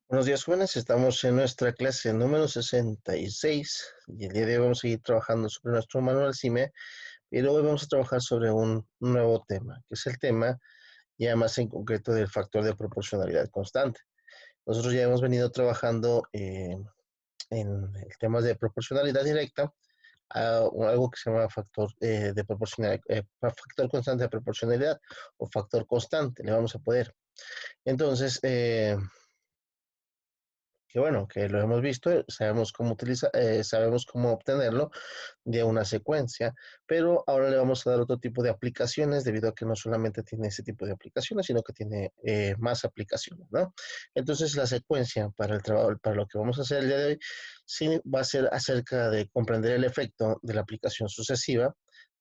Buenos días, jóvenes. Estamos en nuestra clase número 66 y el día de hoy vamos a seguir trabajando sobre nuestro manual CIME, pero hoy vamos a trabajar sobre un nuevo tema, que es el tema ya más en concreto del factor de proporcionalidad constante. Nosotros ya hemos venido trabajando en el tema de proporcionalidad directa, algo que se llama factor de proporcionalidad, factor constante de proporcionalidad o factor constante, le vamos a poder. Entonces, que bueno, que lo hemos visto, sabemos cómo sabemos cómo obtenerlo de una secuencia, pero ahora le vamos a dar otro tipo de aplicaciones debido a que no solamente tiene ese tipo de aplicaciones, sino que tiene más aplicaciones, ¿no? Entonces la secuencia para el trabajo, para lo que vamos a hacer el día de hoy, sí va a ser acerca de comprender el efecto de la aplicación sucesiva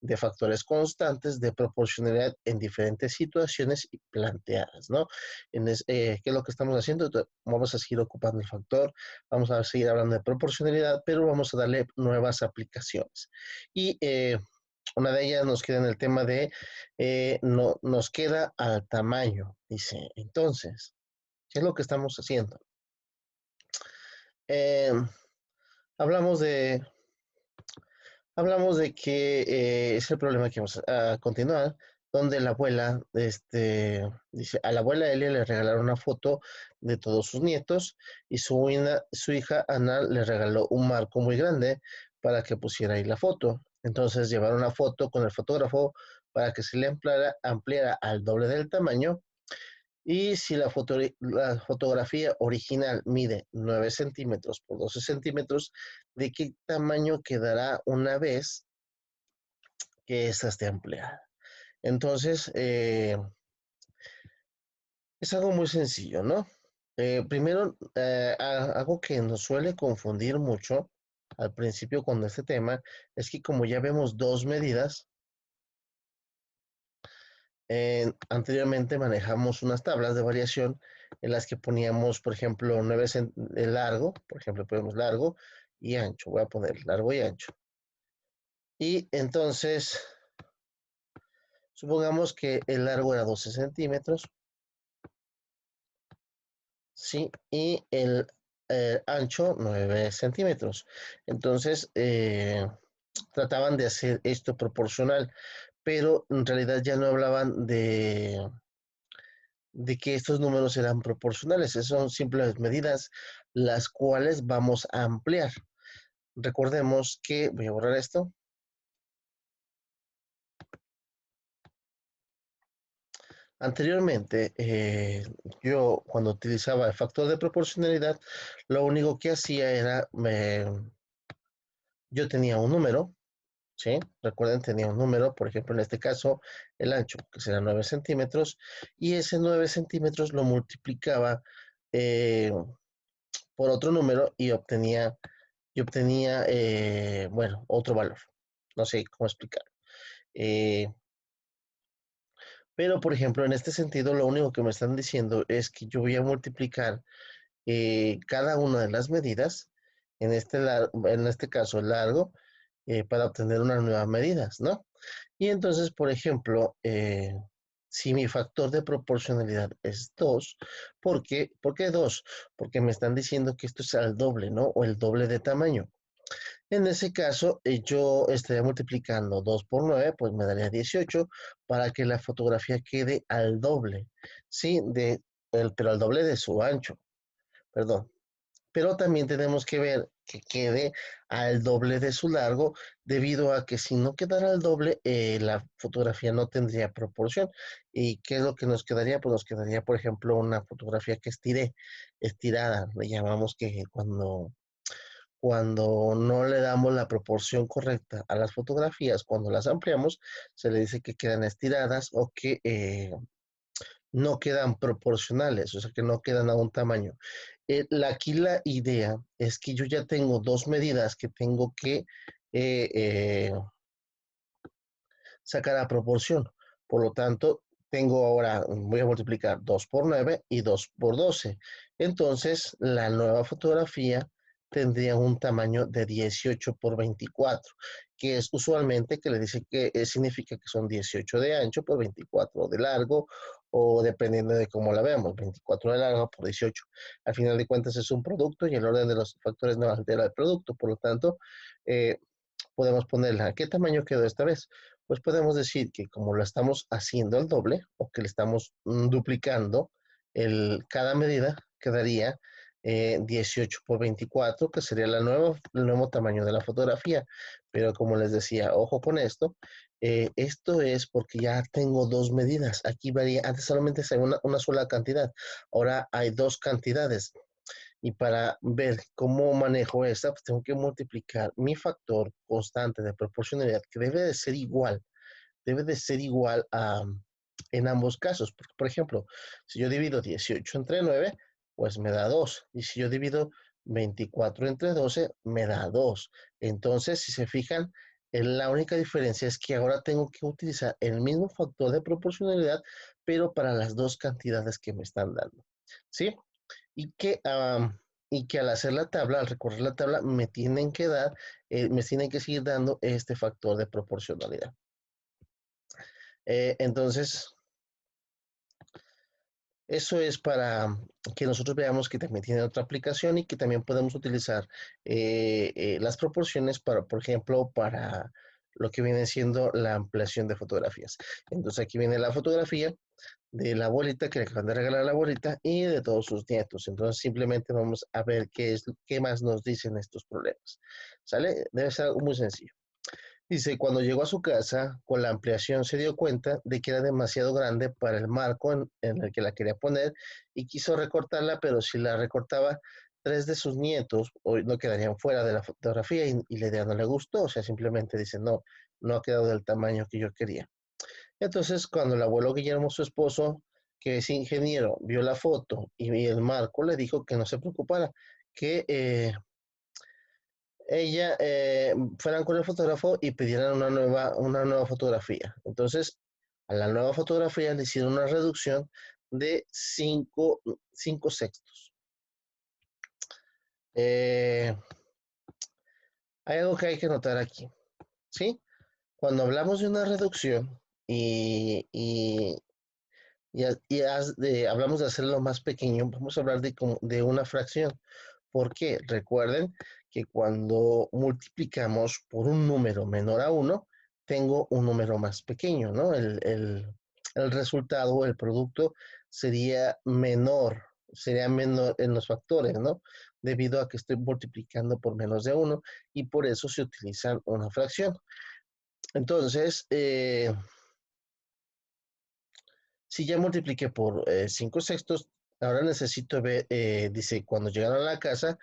de factores constantes de proporcionalidad en diferentes situaciones planteadas, ¿no? ¿Qué es lo que estamos haciendo? Vamos a seguir ocupando el factor, vamos a seguir hablando de proporcionalidad, pero vamos a darle nuevas aplicaciones. Y una de ellas nos queda en el tema de, no, nos queda al tamaño, dice. Entonces, ¿qué es lo que estamos haciendo? Eh, hablamos de Hablamos de que es el problema que vamos a continuar, donde la abuela, dice, a la abuela Elia le regalaron una foto de todos sus nietos y su hija Ana le regaló un marco muy grande para que pusiera ahí la foto. Entonces llevaron la foto con el fotógrafo para que se le ampliara al doble del tamaño y si la fotografía original mide 9 centímetros por 12 centímetros, ¿de qué tamaño quedará una vez que esta esté ampliada? Entonces, es algo muy sencillo, ¿no? Primero, algo que nos suele confundir mucho al principio con este tema es que como ya vemos dos medidas, anteriormente manejamos unas tablas de variación en las que poníamos, por ejemplo, de largo, por ejemplo, ponemos largo y ancho. Voy a poner largo y ancho. Y entonces, supongamos que el largo era 12 centímetros, ¿sí? Y el ancho 9 centímetros. Entonces, trataban de hacer esto proporcional, pero en realidad ya no hablaban de que estos números eran proporcionales. Esas son simples medidas las cuales vamos a ampliar. Recordemos que, voy a borrar esto, anteriormente yo cuando utilizaba el factor de proporcionalidad, lo único que hacía era, yo tenía un número, ¿sí? Recuerden, tenía un número, por ejemplo, en este caso, el ancho, que será 9 centímetros, y ese 9 centímetros lo multiplicaba eh, por otro número y obtenía, bueno, otro valor. No sé cómo explicar. Eh, pero, por ejemplo, en este sentido, lo único que me están diciendo es que yo voy a multiplicar cada una de las medidas, en este caso el largo, para obtener unas nuevas medidas, ¿no? Y entonces, por ejemplo, si mi factor de proporcionalidad es 2, ¿por qué 2? Porque me están diciendo que esto es al doble, ¿no? O el doble de tamaño. En ese caso, yo estaría multiplicando 2 por 9, pues me daría 18 para que la fotografía quede al doble, ¿sí? Pero al doble de su ancho, perdón. Pero también tenemos que ver que quede al doble de su largo, debido a que si no quedara al doble, la fotografía no tendría proporción. ¿Y qué es lo que nos quedaría? Pues nos quedaría, por ejemplo, una fotografía que estirada. Le llamamos que cuando no le damos la proporción correcta a las fotografías, cuando las ampliamos, se le dice que quedan estiradas o que no quedan proporcionales, o sea que no quedan a un tamaño. Aquí la idea es que yo ya tengo dos medidas que tengo que eh, eh, sacar a proporción. Por lo tanto, tengo ahora, voy a multiplicar 2 por 9 y 2 por 12. Entonces, la nueva fotografía tendría un tamaño de 18 por 24, que es usualmente que le dice que significa que son 18 de ancho por 24 de largo o dependiendo de cómo la veamos, 24 de largo por 18. Al final de cuentas es un producto y el orden de los factores no altera el producto, por lo tanto, eh, podemos ponerla. ¿Qué tamaño quedó esta vez? Pues podemos decir que como lo estamos haciendo el doble o que le estamos duplicando, cada medida quedaría 18 por 24, que sería el nuevo tamaño de la fotografía. Pero como les decía, ojo con esto, esto es porque ya tengo dos medidas. Aquí varía, antes solamente se una sola cantidad, ahora hay dos cantidades. Y para ver cómo manejo esta, pues tengo que multiplicar mi factor constante de proporcionalidad, que debe de ser igual en ambos casos. Porque, por ejemplo, si yo divido 18 entre 9, pues me da 2. Y si yo divido 24 entre 12, me da 2. Entonces, si se fijan, la única diferencia es que ahora tengo que utilizar el mismo factor de proporcionalidad, pero para las dos cantidades que me están dando. ¿Sí? Y que, y que al hacer la tabla, al recorrer la tabla, me tienen que seguir dando este factor de proporcionalidad. Entonces, eso es para que nosotros veamos que también tiene otra aplicación y que también podemos utilizar las proporciones para, por ejemplo, para lo que viene siendo la ampliación de fotografías. Entonces aquí viene la fotografía de la abuelita que le acaban de regalar a la abuelita y de todos sus nietos. Entonces simplemente vamos a ver qué más nos dicen estos problemas. ¿Sale? Debe ser algo muy sencillo. Dice, cuando llegó a su casa, con la ampliación se dio cuenta de que era demasiado grande para el marco en el que la quería poner y quiso recortarla, pero si la recortaba, tres de sus nietos hoy no quedarían fuera de la fotografía y la idea no le gustó, o sea, simplemente dice, no, no ha quedado del tamaño que yo quería. Entonces, cuando el abuelo Guillermo, su esposo, que es ingeniero, vio la foto y el marco, le dijo que no se preocupara, que ella fueran con el fotógrafo y pidieran una nueva fotografía. Entonces, a la nueva fotografía le hicieron una reducción de 5 sextos. Eh, Hay algo que hay que notar aquí, ¿sí? Cuando hablamos de una reducción hablamos de hacerlo más pequeño, vamos a hablar de una fracción. ¿Por qué? Recuerden que cuando multiplicamos por un número menor a 1, tengo un número más pequeño, ¿no? El resultado, el producto sería menor en los factores, ¿no? Debido a que estoy multiplicando por menos de 1 y por eso se utiliza una fracción. Entonces, si ya multipliqué por 5 sextos, ahora necesito ver, dice, cuando llegaron a la casa,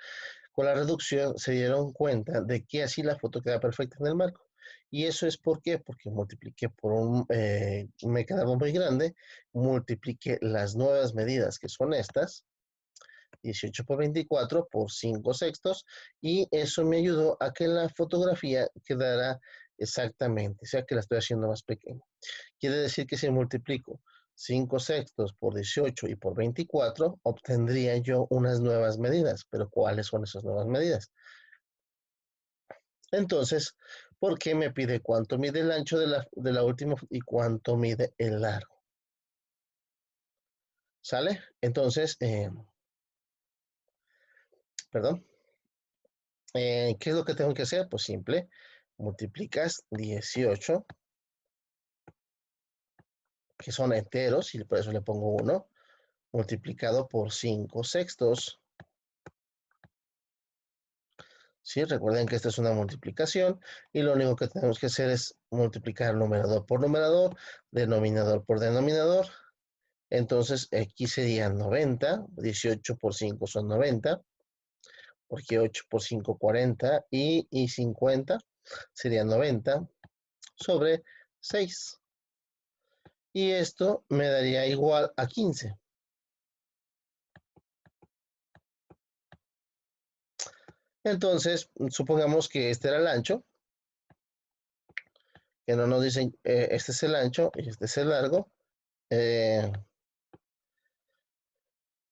con la reducción se dieron cuenta de que así la foto queda perfecta en el marco. ¿Y eso es por qué? Porque multipliqué me quedaba muy grande, multipliqué las nuevas medidas que son estas, 18 por 24 por 5 sextos, y eso me ayudó a que la fotografía quedara exactamente, o sea que la estoy haciendo más pequeña. Quiere decir que si multiplico 5 sextos por 18 y por 24, obtendría yo unas nuevas medidas. Pero ¿cuáles son esas nuevas medidas? Entonces, ¿por qué me pide cuánto mide el ancho de la última y cuánto mide el largo? ¿Sale? Entonces, perdón, ¿qué es lo que tengo que hacer? Pues simple, multiplicas 18, que son enteros, y por eso le pongo 1, multiplicado por 5 sextos. ¿Sí? Recuerden que esta es una multiplicación y lo único que tenemos que hacer es multiplicar numerador por numerador, denominador por denominador. Entonces aquí serían 90, 18 por 5 son 90, porque 8 por 5 40 y 50 serían 90 sobre 6. Y esto me daría igual a 15. Entonces, supongamos que este era el ancho, que no nos dicen, este es el ancho y este es el largo. Eh,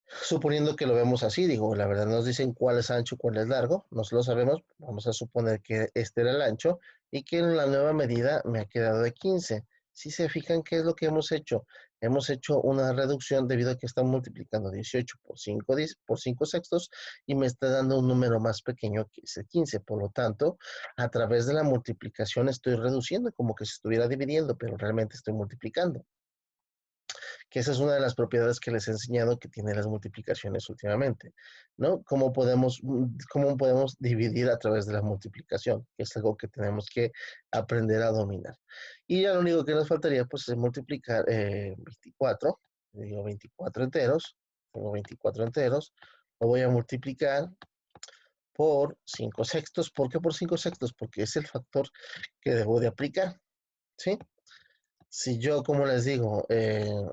Suponiendo que lo vemos así, digo, la verdad nos dicen cuál es ancho, cuál es largo, no lo sabemos, vamos a suponer que este era el ancho y que en la nueva medida me ha quedado de 15. Si se fijan, ¿qué es lo que hemos hecho? hemos hecho una reducción debido a que estamos multiplicando 18 por 5 sextos y me está dando un número más pequeño que es el 15. Por lo tanto, a través de la multiplicación estoy reduciendo como que si estuviera dividiendo, pero realmente estoy multiplicando, que esa es una de las propiedades que les he enseñado que tienen las multiplicaciones últimamente, ¿no? Cómo podemos dividir a través de la multiplicación, que es algo que tenemos que aprender a dominar. Y ya lo único que nos faltaría, pues, es multiplicar 24, digo 24 enteros, tengo 24 enteros, lo voy a multiplicar por 5 sextos. ¿Por qué por 5 sextos? Porque es el factor que debo de aplicar, ¿sí? Si yo, como les digo,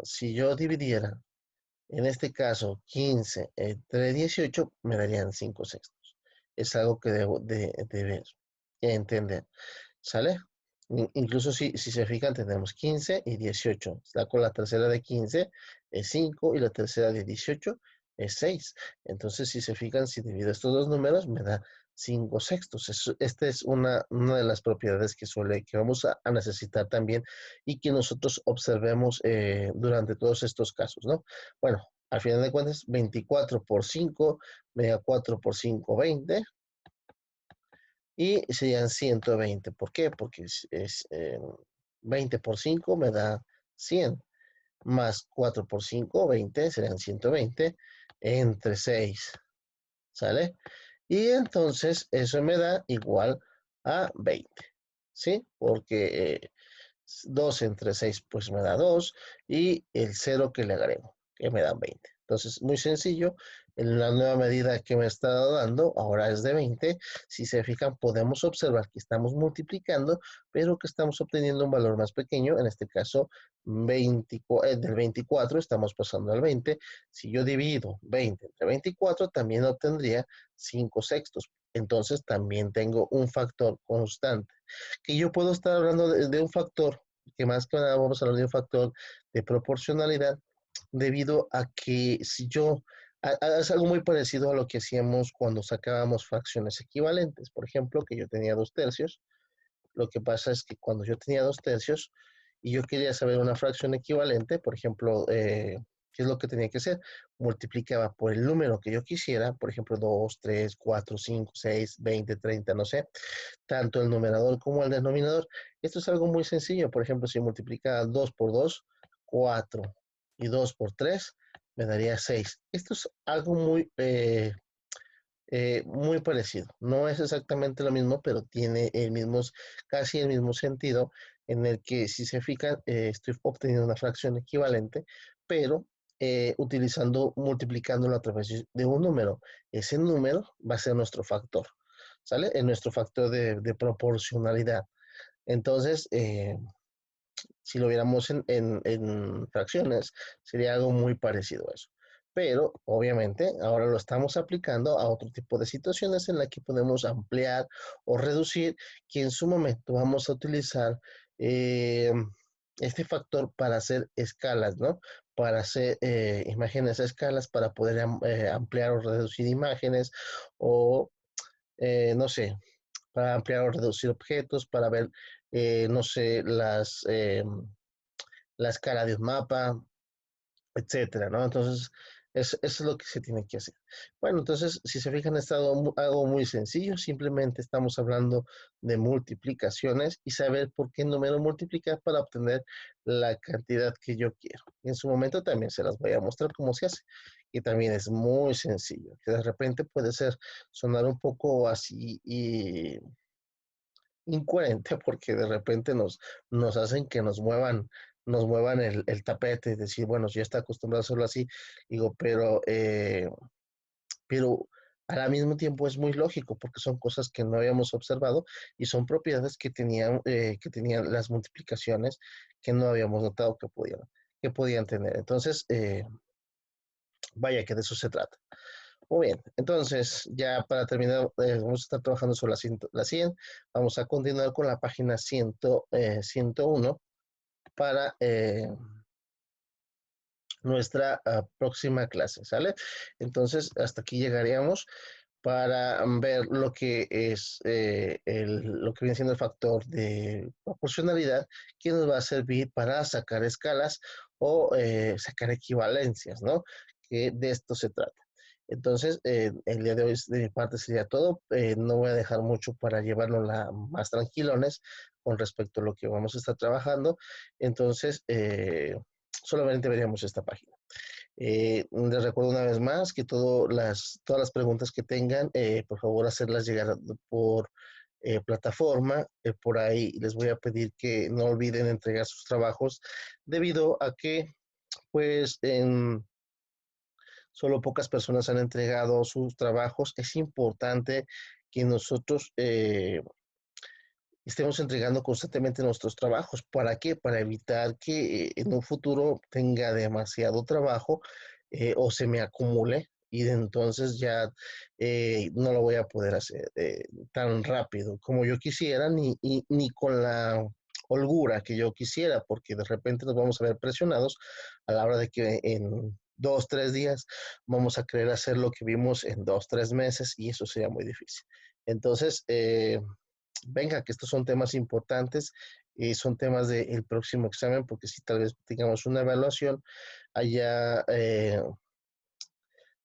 si yo dividiera, en este caso, 15 entre 18, me darían 5 sextos. Es algo que debo de ver y entender, ¿sale? Incluso si se fijan, tenemos 15 y 18. Saco la tercera de 15 es 5 y la tercera de 18 es 6. Entonces, si se fijan, si divido estos dos números, me da 5 sextos. Esta es una de las propiedades que vamos a necesitar también y que nosotros observemos durante todos estos casos, ¿no? Bueno, al final de cuentas, 24 por 5 me da 4 por 5, 20 y serían 120. ¿Por qué? Porque 20 por 5 me da 100, más 4 por 5, 20, serían 120, entre 6, ¿sale? Y entonces eso me da igual a 20, ¿sí? Porque 2 entre 6 pues me da 2 y el 0 que le agrego, que me da 20. Entonces, muy sencillo, en la nueva medida que me está dando, ahora es de 20. Si se fijan, podemos observar que estamos multiplicando, pero que estamos obteniendo un valor más pequeño, en este caso del 24 estamos pasando al 20. Si yo divido 20 entre 24, también obtendría 5 sextos. Entonces, también tengo un factor constante que yo puedo estar hablando de un factor, que más que nada vamos a hablar de un factor de proporcionalidad, debido a que si yo, es algo muy parecido a lo que hacíamos cuando sacábamos fracciones equivalentes. Por ejemplo, que yo tenía 2 tercios. Lo que pasa es que cuando yo tenía 2 tercios y yo quería saber una fracción equivalente, por ejemplo, ¿qué es lo que tenía que hacer? Multiplicaba por el número que yo quisiera, por ejemplo, 2, 3, 4, 5, 6, 20, 30, no sé, tanto el numerador como el denominador. Esto es algo muy sencillo. Por ejemplo, si multiplica 2 por 2, 4 y 2 por 3, me daría 6. Esto es algo muy parecido. No es exactamente lo mismo, pero tiene casi el mismo sentido en el que si se fijan, estoy obteniendo una fracción equivalente, pero multiplicándolo a través de un número. Ese número va a ser nuestro factor, ¿sale? Es nuestro factor de proporcionalidad. Entonces, si lo viéramos en fracciones, sería algo muy parecido a eso. Pero obviamente ahora lo estamos aplicando a otro tipo de situaciones en las que podemos ampliar o reducir, que en su momento vamos a utilizar eh, este factor para hacer escalas, ¿no? Para hacer imágenes a escalas, para poder ampliar o reducir imágenes o, no sé, para ampliar o reducir objetos, para ver, no sé, la escala de un mapa, etcétera, ¿no? Entonces, eso es lo que se tiene que hacer. Bueno, entonces, si se fijan, es algo muy sencillo. Simplemente estamos hablando de multiplicaciones y saber por qué número multiplicar para obtener la cantidad que yo quiero. En su momento también se las voy a mostrar cómo se hace. Y también es muy sencillo, que de repente puede sonar un poco así y incoherente porque de repente nos hacen que nos muevan el tapete y decir, bueno, si ya está acostumbrado a hacerlo así, digo, pero al mismo tiempo es muy lógico porque son cosas que no habíamos observado y son propiedades que tenían las multiplicaciones que no habíamos notado que podían tener. Entonces, vaya que de eso se trata. Muy bien, entonces ya para terminar, vamos a estar trabajando sobre la 100. Vamos a continuar con la página 101 para nuestra próxima clase, ¿sale? Entonces, hasta aquí llegaríamos para ver lo que es lo que viene siendo el factor de proporcionalidad que nos va a servir para sacar escalas o sacar equivalencias, ¿no? Que de esto se trata. Entonces, el día de hoy de mi parte sería todo. No voy a dejar mucho para llevarlo más tranquilones con respecto a lo que vamos a estar trabajando. Entonces, solamente veríamos esta página. Les recuerdo una vez más que todas las preguntas que tengan, por favor, hacerlas llegar por plataforma. Por ahí les voy a pedir que no olviden entregar sus trabajos debido a que, pues, solo pocas personas han entregado sus trabajos. Es importante que nosotros estemos entregando constantemente nuestros trabajos. ¿Para qué? Para evitar que en un futuro tenga demasiado trabajo o se me acumule y de entonces ya no lo voy a poder hacer tan rápido como yo quisiera, ni con la holgura que yo quisiera, porque de repente nos vamos a ver presionados a la hora de que en 2, 3 días vamos a querer hacer lo que vimos en 2, 3 meses y eso sería muy difícil. Entonces, venga, que estos son temas importantes, son temas del próximo examen, porque si tal vez tengamos una evaluación allá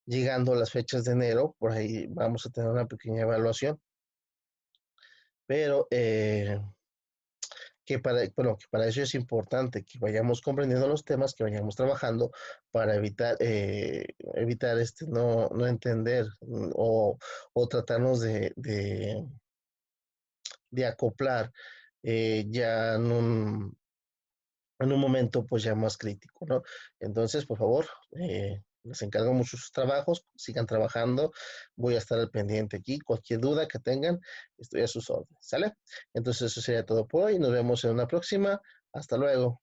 llegando a las fechas de enero, por ahí vamos a tener una pequeña evaluación, pero bueno, que para eso es importante que vayamos comprendiendo los temas, que vayamos trabajando para evitar no entender o tratarnos de acoplar ya en un momento pues ya más crítico, ¿no? Entonces, por favor, les encargo mucho sus trabajos, sigan trabajando, voy a estar al pendiente aquí, cualquier duda que tengan, estoy a sus órdenes, ¿sale? Entonces eso sería todo por hoy, nos vemos en una próxima, hasta luego.